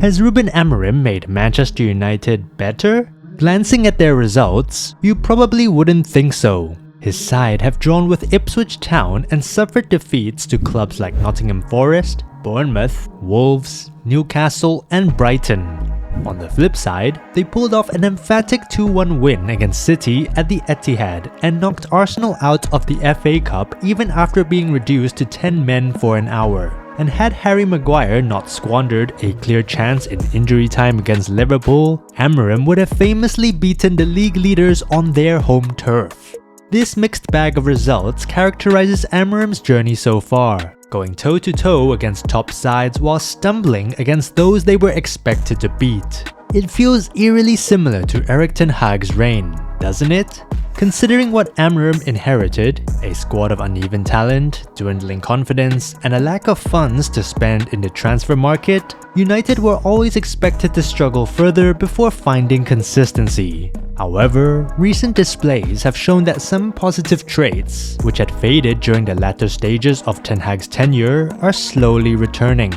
Has Ruben Amorim made Manchester United better? Glancing at their results, you probably wouldn't think so. His side have drawn with Ipswich Town and suffered defeats to clubs like Nottingham Forest, Bournemouth, Wolves, Newcastle and Brighton. On the flip side, they pulled off an emphatic 2-1 win against City at the Etihad and knocked Arsenal out of the FA Cup even after being reduced to 10 men for an hour. And had Harry Maguire not squandered a clear chance in injury time against Liverpool, Amorim would have famously beaten the league leaders on their home turf. This mixed bag of results characterizes Amorim's journey so far, going toe-to-toe against top sides while stumbling against those they were expected to beat. It feels eerily similar to Erik ten Hag's reign, doesn't it? Considering what Amorim inherited, a squad of uneven talent, dwindling confidence, and a lack of funds to spend in the transfer market, United were always expected to struggle further before finding consistency. However, recent displays have shown that some positive traits, which had faded during the latter stages of Ten Hag's tenure, are slowly returning.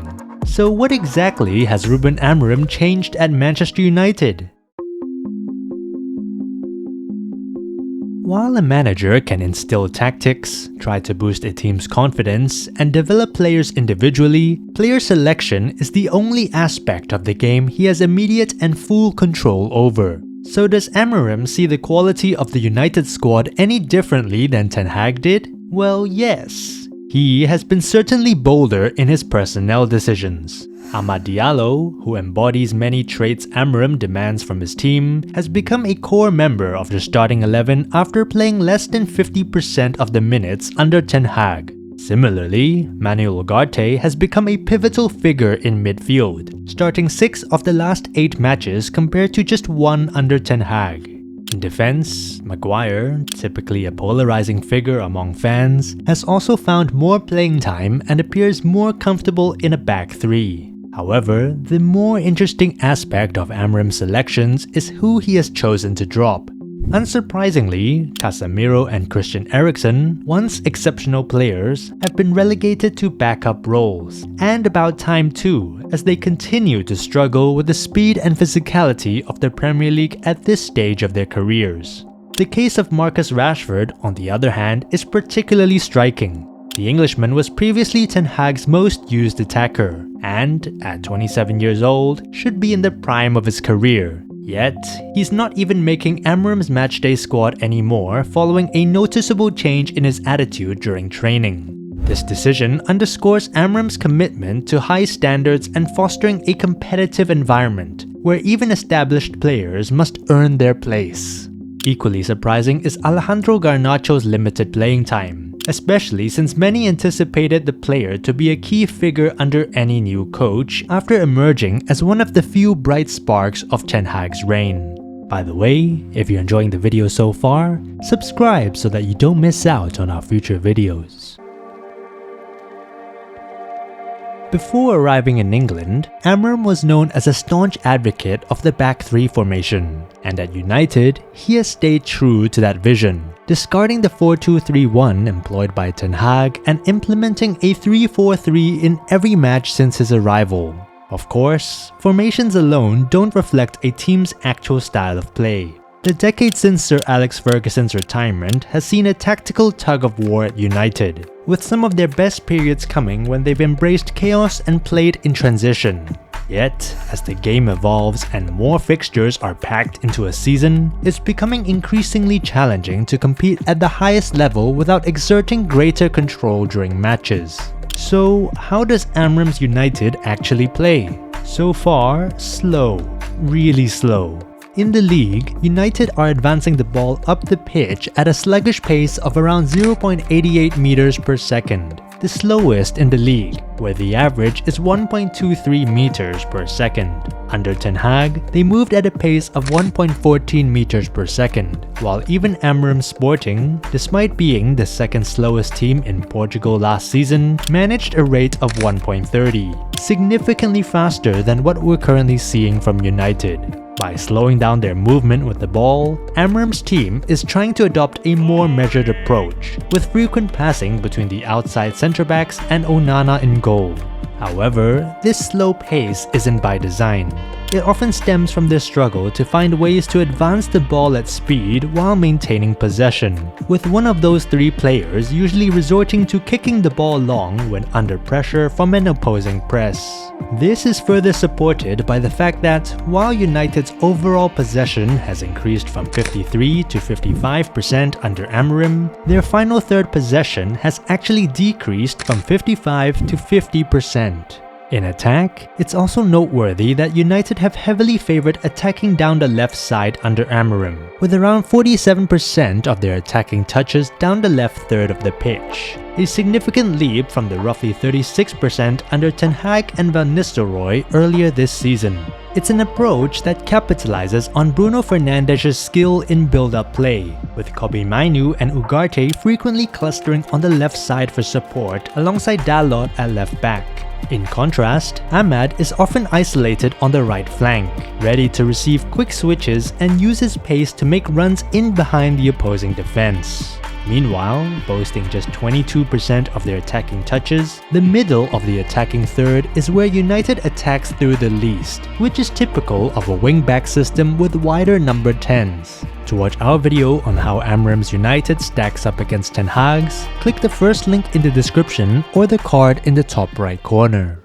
So what exactly has Ruben Amorim changed at Manchester United? While a manager can instill tactics, try to boost a team's confidence, and develop players individually, player selection is the only aspect of the game he has immediate and full control over. So does Amorim see the quality of the United squad any differently than Ten Hag did? Well, yes. He has been certainly bolder in his personnel decisions. Amad Diallo, who embodies many traits Amorim demands from his team, has become a core member of the starting 11 after playing less than 50% of the minutes under Ten Hag. Similarly, Manuel Ugarte has become a pivotal figure in midfield, starting 6 of the last 8 matches compared to just 1 under Ten Hag. In defense, Maguire, typically a polarizing figure among fans, has also found more playing time and appears more comfortable in a back 3. However, the more interesting aspect of Amorim's selections is who he has chosen to drop. Unsurprisingly, Casemiro and Christian Eriksen, once exceptional players, have been relegated to backup roles, and about time too, as they continue to struggle with the speed and physicality of the Premier League at this stage of their careers. The case of Marcus Rashford, on the other hand, is particularly striking. The Englishman was previously Ten Hag's most used attacker, and, at 27 years old, should be in the prime of his career. Yet, he's not even making Amorim's matchday squad anymore following a noticeable change in his attitude during training. This decision underscores Amorim's commitment to high standards and fostering a competitive environment, where even established players must earn their place. Equally surprising is Alejandro Garnacho's limited playing time, especially since many anticipated the player to be a key figure under any new coach after emerging as one of the few bright sparks of Ten Hag's reign. By the way, if you're enjoying the video so far, subscribe so that you don't miss out on our future videos. Before arriving in England, Amorim was known as a staunch advocate of the back 3 formation, and at United, he has stayed true to that vision, discarding the 4-2-3-1 employed by Ten Hag and implementing a 3-4-3 in every match since his arrival. Of course, formations alone don't reflect a team's actual style of play. The decade since Sir Alex Ferguson's retirement has seen a tactical tug-of-war at United, with some of their best periods coming when they've embraced chaos and played in transition. Yet, as the game evolves and more fixtures are packed into a season, it's becoming increasingly challenging to compete at the highest level without exerting greater control during matches. So, how does Amorim's United actually play? So far, slow. Really slow. In the league, United are advancing the ball up the pitch at a sluggish pace of around 0.88 meters per second, the slowest in the league, where the average is 1.23 meters per second. Under Ten Hag, they moved at a pace of 1.14 meters per second, while even Amorim Sporting, despite being the second slowest team in Portugal last season, managed a rate of 1.30, significantly faster than what we're currently seeing from United. By slowing down their movement with the ball, Amorim's team is trying to adopt a more measured approach, with frequent passing between the outside centre-backs and Onana in goal. However, this slow pace isn't by design. It often stems from their struggle to find ways to advance the ball at speed while maintaining possession, with one of those three players usually resorting to kicking the ball long when under pressure from an opposing press. This is further supported by the fact that, while United's overall possession has increased from 53 to 55% under Amorim, their final third possession has actually decreased from 55 to 50%. In attack, it's also noteworthy that United have heavily favoured attacking down the left side under Amorim, with around 47% of their attacking touches down the left third of the pitch, a significant leap from the roughly 36% under Ten Hag and Van Nistelrooy earlier this season. It's an approach that capitalizes on Bruno Fernandes's skill in build-up play, with Kobbie Mainoo and Ugarte frequently clustering on the left side for support alongside Dalot at left back. In contrast, Ahmad is often isolated on the right flank, ready to receive quick switches and use his pace to make runs in behind the opposing defense. Meanwhile, boasting just 22% of their attacking touches, the middle of the attacking third is where United attacks through the least, which is typical of a wing-back system with wider number 10s. To watch our video on how Amorim's United stacks up against Ten Hag's, click the first link in the description or the card in the top right corner.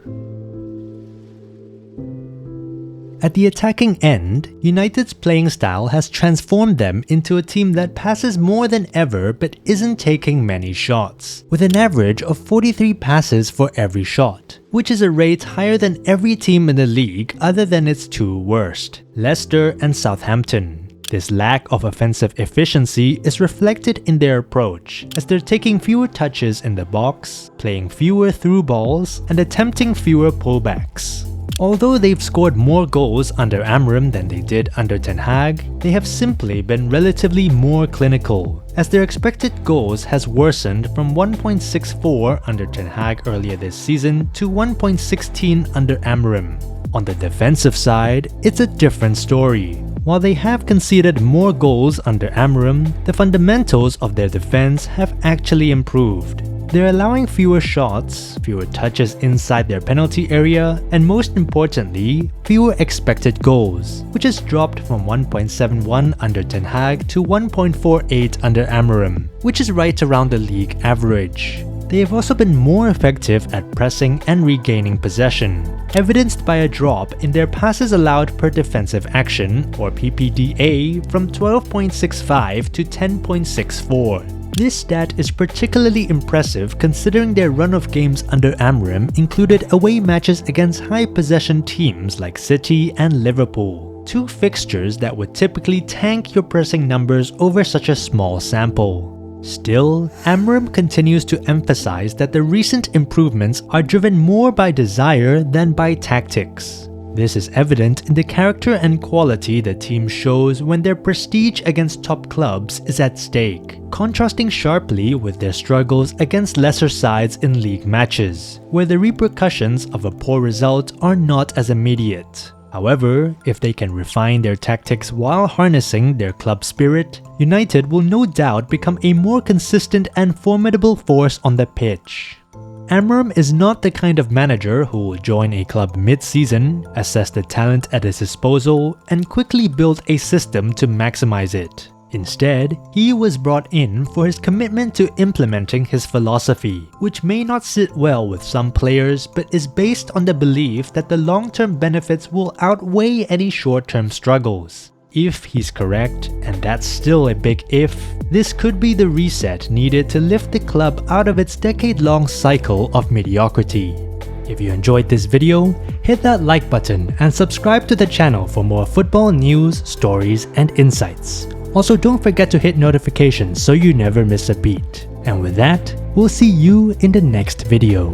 At the attacking end, United's playing style has transformed them into a team that passes more than ever but isn't taking many shots, with an average of 43 passes for every shot, which is a rate higher than every team in the league other than its two worst, Leicester and Southampton. This lack of offensive efficiency is reflected in their approach, as they're taking fewer touches in the box, playing fewer through balls, and attempting fewer pullbacks. Although they've scored more goals under Amorim than they did under Ten Hag, they have simply been relatively more clinical, as their expected goals has worsened from 1.64 under Ten Hag earlier this season to 1.16 under Amorim. On the defensive side, it's a different story. While they have conceded more goals under Amorim, the fundamentals of their defense have actually improved. They're allowing fewer shots, fewer touches inside their penalty area, and most importantly, fewer expected goals, which has dropped from 1.71 under Ten Hag to 1.48 under Amorim, which is right around the league average. They have also been more effective at pressing and regaining possession, evidenced by a drop in their passes allowed per defensive action, or PPDA, from 12.65 to 10.64. This stat is particularly impressive considering their run of games under Amorim included away matches against high-possession teams like City and Liverpool, two fixtures that would typically tank your pressing numbers over such a small sample. Still, Amorim continues to emphasize that the recent improvements are driven more by desire than by tactics. This is evident in the character and quality the team shows when their prestige against top clubs is at stake, contrasting sharply with their struggles against lesser sides in league matches, where the repercussions of a poor result are not as immediate. However, if they can refine their tactics while harnessing their club spirit, United will no doubt become a more consistent and formidable force on the pitch. Amorim is not the kind of manager who will join a club mid-season, assess the talent at his disposal, and quickly build a system to maximize it. Instead, he was brought in for his commitment to implementing his philosophy, which may not sit well with some players but is based on the belief that the long-term benefits will outweigh any short-term struggles. If he's correct, and that's still a big if, this could be the reset needed to lift the club out of its decade-long cycle of mediocrity. If you enjoyed this video, hit that like button and subscribe to the channel for more football news, stories, and insights. Also, don't forget to hit notifications so you never miss a beat. And with that, we'll see you in the next video.